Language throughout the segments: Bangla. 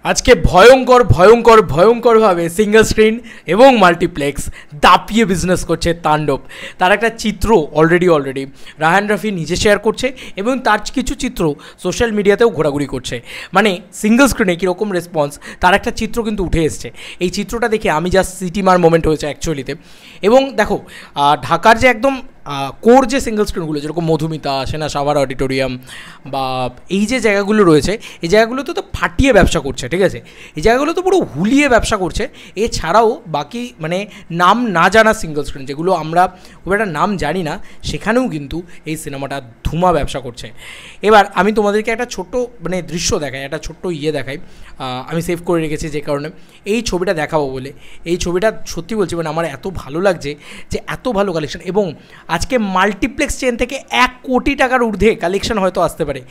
আজকে ভয়ঙ্কর ভয়ঙ্কর ভয়ঙ্করভাবে সিঙ্গল স্ক্রিন এবং মাল্টিপ্লেক্স দাপিয়ে বিজনেস করছে তাণ্ডব। তার একটা চিত্র অলরেডি রায়হান রাফি নিজে শেয়ার করছে এবং তার কিছু চিত্র সোশ্যাল মিডিয়াতেও ঘোরাঘুরি করছে। মানে সিঙ্গল স্ক্রিনে কীরকম রেসপন্স তার একটা চিত্র কিন্তু উঠে এসছে। এই চিত্রটা দেখে আমি জাস্ট সিটিমার মোমেন্ট হয়েছে অ্যাকচুয়ালিতে। এবং দেখো ঢাকার যে একদম কোর যে সিঙ্গল স্ক্রিনগুলো যেরকম মধুমিতা, সেনা সাভার অডিটোরিয়াম বা এই যে জায়গাগুলো রয়েছে, এই জায়গাগুলোতে তো ফাটিয়ে ব্যবসা করছে, ঠিক আছে? এই জায়গাগুলো তো পুরো হুলিয়ে ব্যবসা করছে। এছাড়াও বাকি মানে নাম না জানা সিঙ্গল স্ক্রিন যেগুলো আমরা খুব একটা নাম জানি না, সেখানেও কিন্তু এই সিনেমাটা ধুমা ব্যবসা করছে। এবার আমি তোমাদেরকে একটা ছোট্ট মানে দৃশ্য দেখাই, একটা ছোট্ট দেখাই, আমি সেভ করে রেখেছি যে কারণে এই ছবিটা দেখাবো বলে। এই ছবিটা সত্যি বলছি মানে আমার এত ভালো লাগছে যে এত ভালো কালেকশন, এবং আজকে মাল্টিপ্লেক্স চেন থেকে 1 কোটি টাকার ঊর্ধ্বে কালেকশন হয়তো আসতে পারে।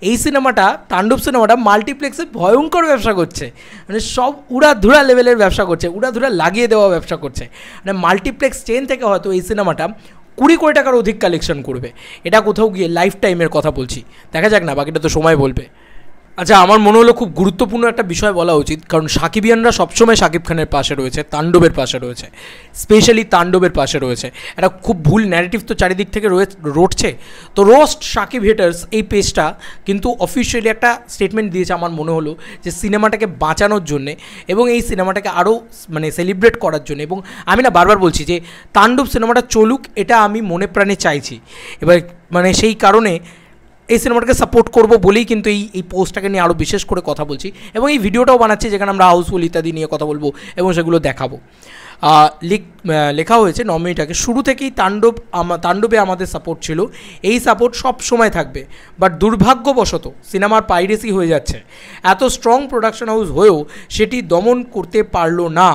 এই সিনেমাটা, তাণ্ডব সিনেমাটা মাল্টিপ্লেক্সে ভয়ঙ্কর ব্যবসা করছে, মানে সব উড়াধুরা লেভেলের ব্যবসা করছে, উড়াধুরা লাগিয়ে দেওয়া ব্যবসা করছে। মানে মাল্টিপ্লেক্স চেন থেকে হয়তো এই সিনেমাটা 20 কোটি টাকার অধিক কালেকশন করবে। এটা কোথাও গিয়ে লাইফ টাইমের কথা বলছি, দেখা যাক না, বাকিটা তো সময় বলবে। আচ্ছা, আমার মনে হলো খুব গুরুত্বপূর্ণ একটা বিষয় বলা উচিত, কারণ সাকিবিয়ানরা সবসময় শাকিব খানের পাশে রয়েছে, তাণ্ডবের পাশে রয়েছে, স্পেশালি তাণ্ডবের পাশে রয়েছে। একটা খুব ভুল ন্যারেটিভ তো চারিদিক থেকে রটছে। তো রোস্ট সাকিব হেটার্স এই পেজটা কিন্তু অফিসিয়ালি একটা স্টেটমেন্ট দিয়েছে আমার মনে হলো, যে সিনেমাটাকে বাঁচানোর জন্যে এবং এই সিনেমাটাকে আরও মানে সেলিব্রেট করার জন্য। এবং আমি না বারবার বলছি যে তাণ্ডব সিনেমাটা চলুক, এটা আমি মনে প্রাণে চাইছি। এবার মানে সেই কারণে এই সিনেমাটাকে সাপোর্ট করবো বলেই কিন্তু এই পোস্টটাকে নিয়ে আরও বিশেষ করে কথা বলছি, এবং এই ভিডিওটাও বানাচ্ছি যেখানে আমরা হাউসফুল ইত্যাদি নিয়ে কথা বলবো এবং সেগুলো দেখাবো। লেখা হয়েছে 9 মিনিট আগে, শুরু থেকেই তাণ্ডবে আমাদের সাপোর্ট ছিল, এই সাপোর্ট সব সময় থাকবে, বাট দুর্ভাগ্যবশত সিনেমার পাইরেসি হয়ে যাচ্ছে। এত স্ট্রং প্রোডাকশন হাউস হয়েও সেটি দমন করতে পারলো না।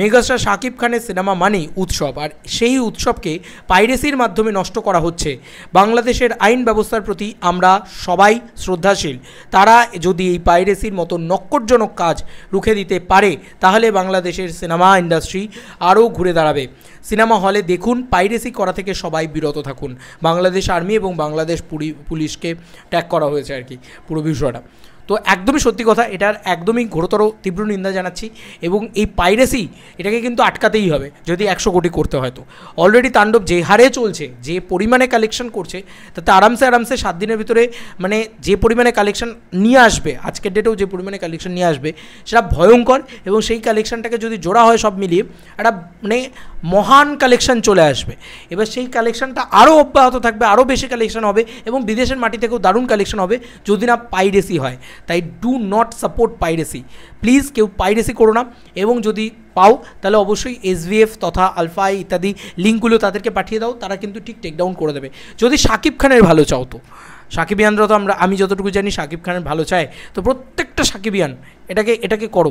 মেগাস্টার শাকিব খানের সিনেমা মানেই উৎসব, আর সেই উৎসবকে পাইরেসির মাধ্যমে নষ্ট করা হচ্ছে। বাংলাদেশের আইন ব্যবস্থার প্রতি আমরা সবাই শ্রদ্ধাশীল। তারা যদি এই পাইরেসির মতো নক্করজনক কাজ রুখে দিতে পারে, তাহলে বাংলাদেশের সিনেমা ইন্ডাস্ট্রি আরও ঘুরে দাঁড়াবে। সিনেমা হলে দেখুন, পাইরেসি করা থেকে সবাই বিরত থাকুন। বাংলাদেশ আর্মি এবং বাংলাদেশ পুলিশকে ট্যাগ করা হয়েছে আর কি পুরো বিষয়টা। তো একদমই সত্যি কথা, এটার একদমই ঘোরতর তীব্র নিন্দা জানাচ্ছি। এবং এই পাইরেসি এটাকে কিন্তু আটকাতেই হবে যদি 100 কোটি করতে হয়। তো অলরেডি তাণ্ডব যে হারে চলছে, যে পরিমাণে কালেকশন করছে, তাতে আরামসে 7 দিনের ভিতরে মানে যে পরিমাণে কালেকশন নিয়ে আসবে, আজকের ডেটেও যে পরিমাণে কালেকশন নিয়ে আসবে সেটা ভয়ঙ্কর। এবং সেই কালেকশনটাকে যদি জোড়া হয় সব মিলিয়ে একটা মানে মহান কালেকশন চলে আসবে। এবার সেই কালেকশনটা আরও অব্যাহত থাকবে, আরও বেশি কালেকশন হবে, এবং বিদেশের মাটি থেকেও দারুণ কালেকশন হবে যদি না পাইরেসি হয়। তাই do not support piracy, please কেউ পাইরেসি করো না। এবং যদি পাও তাহলে অবশ্যই SVF তথা আলফা ইত্যাদি লিঙ্কগুলো তাদেরকে পাঠিয়ে দাও, তারা কিন্তু ঠিক টেকডাউন করে দেবে। যদি শাকিব খানের ভালো চাও, তো সাকিবিয়ানরা তো আমি যতটুকু জানি শাকিব খানের ভালো চায়, তো প্রত্যেকটা সাকিবিয়ান এটাকে করো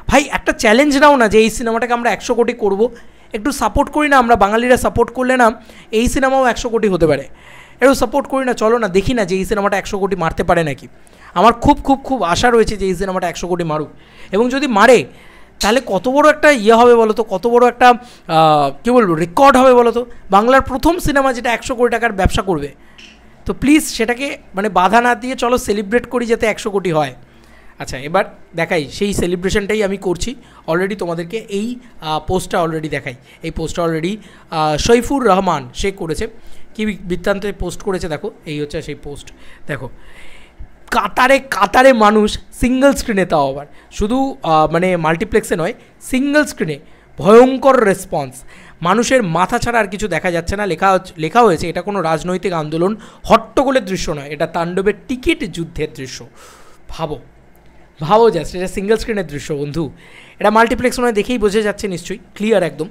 ভাই। একটা চ্যালেঞ্জ নাও না যে এই সিনেমাটাকে আমরা 100 কোটি করবো, একটু সাপোর্ট করি না। আমরা বাঙালিরা সাপোর্ট করলে না এই সিনেমাও 100 কোটি হতে পারে। একটু সাপোর্ট করি না, চলো না দেখি না যে এই সিনেমাটা 100 কোটি মারতে পারে নাকি। আমার খুব খুব খুব আশা রয়েছে যে এই সিনেমাটা 100 কোটি মারুক, এবং যদি মারে তাহলে কত বড় একটা হবে বলো তো, কত বড় একটা কী বলবো রেকর্ড হবে বলো তো। বাংলার প্রথম সিনেমা যেটা 100 কোটি টাকার ব্যবসা করবে। তো প্লিজ সেটাকে মানে বাধা না দিয়ে চলো সেলিব্রেট করি যাতে 100 কোটি হয়। আচ্ছা, এবার দেখাই সেই সেলিব্রেশনটাই আমি করছি। অলরেডি তোমাদেরকে এই পোস্টটা অলরেডি দেখাই। এই পোস্টটা অলরেডি সৈফুর রহমান সে করেছে। কি বৃত্তান্তে পোস্ট করেছে দেখো, এই হচ্ছে সেই পোস্ট। দেখো কাতারে মানুষ সিঙ্গল স্ক্রিনে, তাও আবার শুধু মানে মাল্টিপ্লেক্সে নয়, সিঙ্গল স্ক্রিনে ভয়ঙ্কর রেসপন্স। মানুষের মাথা ছাড়া আর কিছু দেখা যাচ্ছে না। লেখা হয়েছে এটা কোনো রাজনৈতিক আন্দোলন হট্টগোলের দৃশ্য নয়, এটা তাণ্ডবের টিকিট যুদ্ধের দৃশ্য। ভাবো জাস্ট, এটা সিঙ্গল স্ক্রিনের দৃশ্য বন্ধু। এটা মাল্টিপ্লেক্স নয়, দেখেই বোঝা যাচ্ছে নিশ্চয়ই, ক্লিয়ার একদম।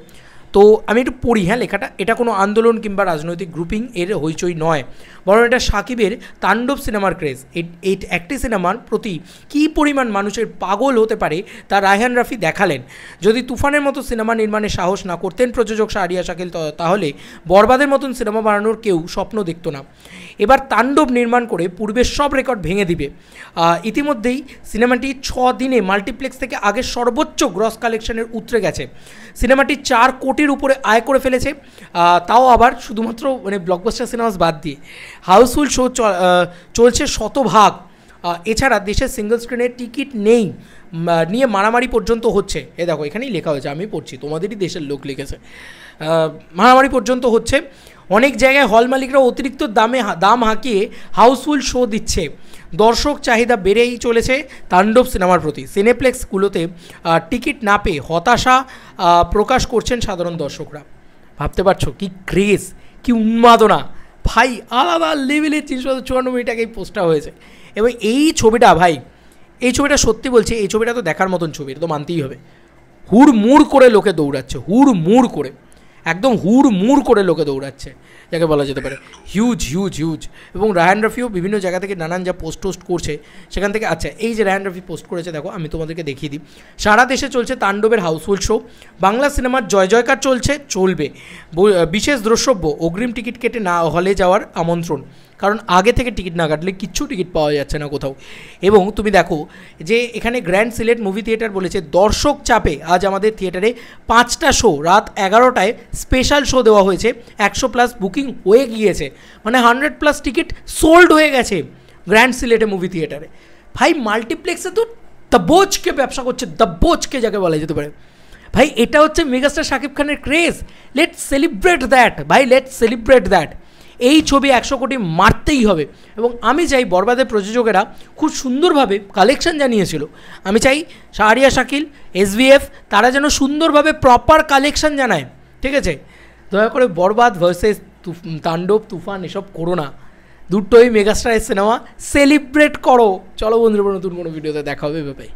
তো আমি একটু পড়ি হ্যাঁ লেখাটা। এটা কোনো আন্দোলন কিংবা রাজনৈতিক গ্রুপিং এর হইচই নয়, বরং এটা সাকিবের তাণ্ডব সিনেমার ক্রেজ। এই একটি সিনেমার প্রতি কী পরিমাণ মানুষের পাগল হতে পারে তা রায়হান রাফি দেখালেন। যদি তুফানের মতো সিনেমা নির্মাণের সাহস না করতেন প্রযোজক শাহরিয়ার শাকিল, তাহলে বরবাদের মতন সিনেমা বানানোর কেউ স্বপ্ন দেখত না। এবার তাণ্ডব নির্মাণ করে পূর্বের সব রেকর্ড ভেঙে দিবে। ইতিমধ্যেই সিনেমাটি 6 দিনে মাল্টিপ্লেক্স থেকে আগের সর্বোচ্চ গ্রস কালেকশনের উতরে গেছে। সিনেমাটি 4 কোটির উপরে আয় করে ফেলেছে, তাও আবার শুধুমাত্র মানে ব্লকবাস্টার সিনেমাস বাদ দিয়ে। হাউসফুল শো চলছে শতভাগ। এছাড়া দেশের সিঙ্গল স্ক্রিনের টিকিট নেই নিয়ে মারামারি পর্যন্ত হচ্ছে। এ দেখো এখানেই লেখা হয়েছে, আমি পড়ছি, তোমাদেরই দেশের লোক লিখেছে। মারামারি পর্যন্ত হচ্ছে, অনেক জায়গায় হল মালিকরা অতিরিক্ত দাম হাঁকিয়ে হাউসফুল শো দিচ্ছে, দর্শক চাহিদা বেড়েই চলেছে তাণ্ডব সিনেমার প্রতি। সিনেপ্লেক্সগুলোতে টিকিট না পেয়ে হতাশা প্রকাশ করছেন সাধারণ দর্শকরা। ভাবতে পারছো কি ক্রেজ, কি উন্মাদনা ভাই, আলাদা লেভেলের 354 মিনিট আগে এই পোস্টটা হয়েছে। এবং এই ছবিটা ভাই, এই ছবিটা সত্যি বলছি, এই ছবিটা তো দেখার মতন ছবি, এটা তো মানতেই হবে। হুড়মুড় করে লোকে দৌড়াচ্ছে, হুড়মুড় করে, একদম হুড়মুড় করে লোকে দৌড়াচ্ছে যাকে বলা যেতে পারে। Huge huge huge. এবং রায়ান রাফিও বিভিন্ন জায়গা থেকে নানান যা পোস্ট করছে সেখান থেকে, আচ্ছা এই যে রায়ান রাফি পোস্ট করেছে দেখো, আমি তোমাদেরকে দেখিয়ে দিই। সারা দেশে চলছে তাণ্ডবের হাউসফুল শো, বাংলা সিনেমার জয় জয়কার চলবে। বিশেষ দ্রষ্টব্য, অগ্রিম টিকিট কেটে না হলে যাওয়ার আমন্ত্রণ, কারণ আগে থেকে টিকিট না কাটলে কিচ্ছু টিকিট পাওয়া যাচ্ছে না কোথাও। এবং তুমি দেখো যে এখানে গ্র্যান্ড সিলেট মুভি থিয়েটার বলেছে, দর্শক চাপে আজ আমাদের থিয়েটারে 5টা শো রাত 11টায় স্পেশাল শো দেওয়া হয়েছে, 100+ বুকিং হয়ে গিয়েছে, মানে 100+ টিকিট সোল্ড হয়ে গেছে গ্র্যান্ড সিলেটে মুভি থিয়েটারে। ভাই মাল্টিপ্লেক্সে তো দবোচকে ব্যবসা করছে, দবোচকে যাকে বলা যেতে পারে। ভাই এটা হচ্ছে মেগাস্টার শাকিব খানের ক্রেজ, লেটস সেলিব্রেট দ্যাট ভাই, লেটস সেলিব্রেট দ্যাট। এই ছবি 100 কোটি মারতেই হবে। এবং আমি চাই বরবাদের প্রযোজকেরা খুব সুন্দরভাবে কালেকশন জানিয়েছিল, আমি চাই শাহরিয়া শাকিল, SVF তারা যেন সুন্দরভাবে প্রপার কালেকশন জানায়, ঠিক আছে? দয়া করে বরবাদ ভার্সেস তাণ্ডব তুফান এসব করো না, দুটোই মেগাস্টারের সিনেমা, সেলিব্রেট করো। চলো বন্ধুরা, নতুন কোনো ভিডিওতে দেখা হবে, বাই।